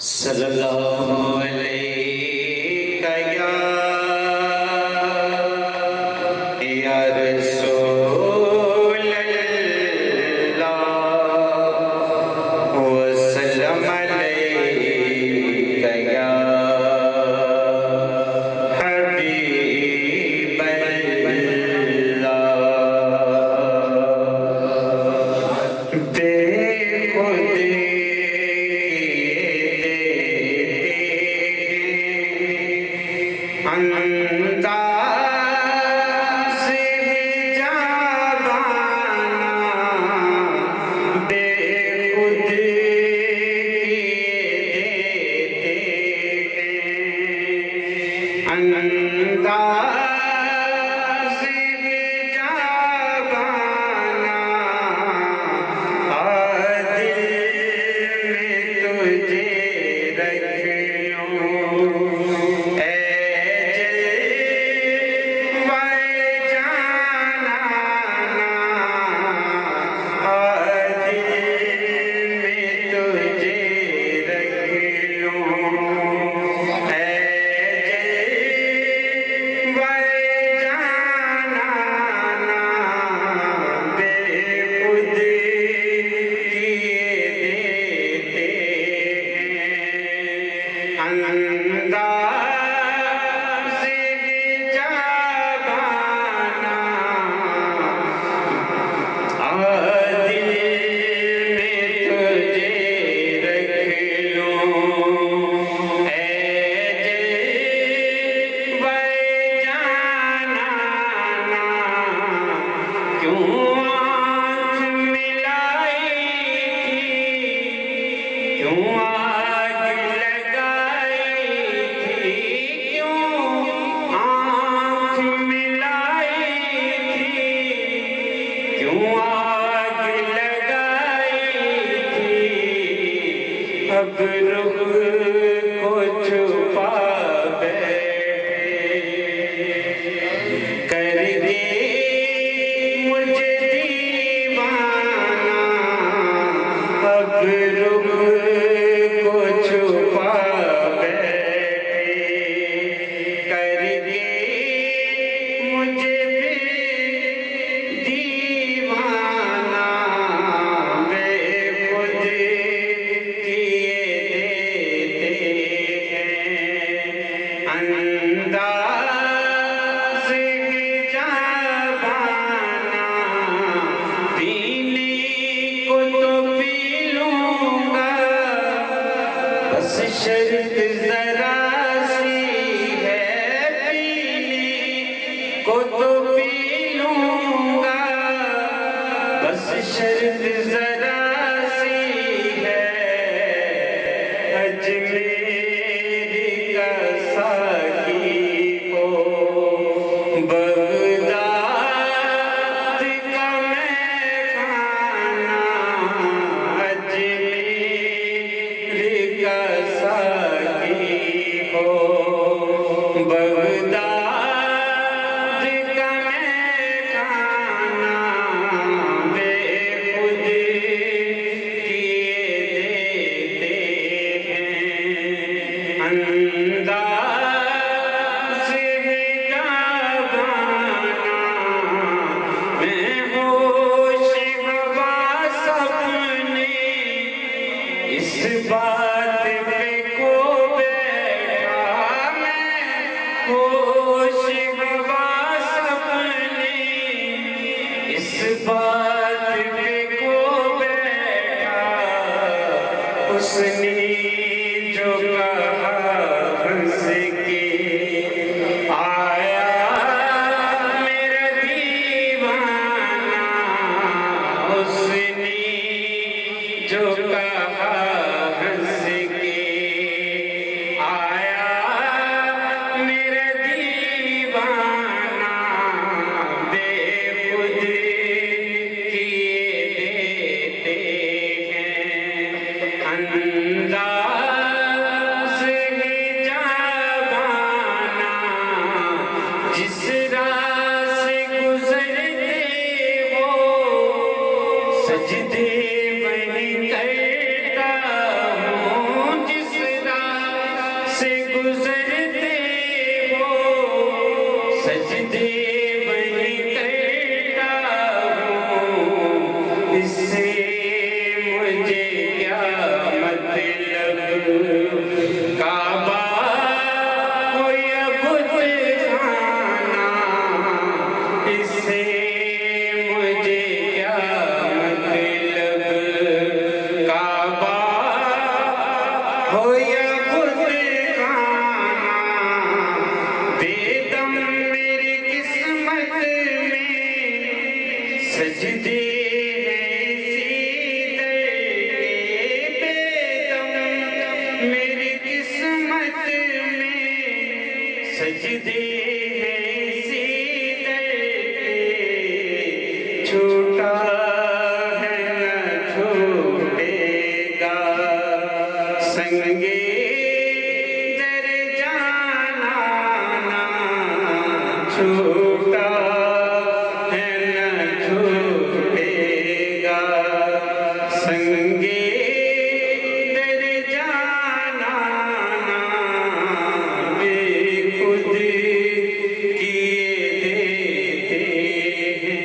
सल्लल्लाहु अलैका या रसूल अल्लाह वसल्लम अलैका या हबीब अल्लाह। बेखुदी अंदाज़ जाबाना बेखुद देते हैं। अंदाज़ जाबाना दिल में तुझे रख लूं अब रुख को छुपा कर दे मुझे दीवाना। अब रुख को छुपा कर दे मुझे भी दीवाना। अंदाज़ जाबाना पीने को तो पी लूँगा, बस शर्त ज़रा सी है। पीने को तो पी लूँगा, बस शर्त ज़रा सी है। अजमेरी का साकी हो, बगदाद का मैं खाना। अजमेरी का साकी हो, बगदाद का मैं खाना। बेखुद किए देते हैं। अंदाज़ जाबाना मैं होश हवास अपने इस बात पे खो बैठा। मैं होश हवास अपने इस बात पे खो बैठा। उसने जो कहा हंस के आया मेरा दीवाना। उसने जो कहा हंस के आया मेरा दीवाना। बेखुद किए देते हैं। अंदाज़ हो या खुद खाना बेदम मेरी किस्मत में सजदे हैं सीदर के बेदम मेरी किस्मत में सजदे हैं सीदर के छूटा है न छूटेगा संगे दर जाना ना छूटा है न छूटेगा संगे दर जाना ना बेखुद किए देते हैं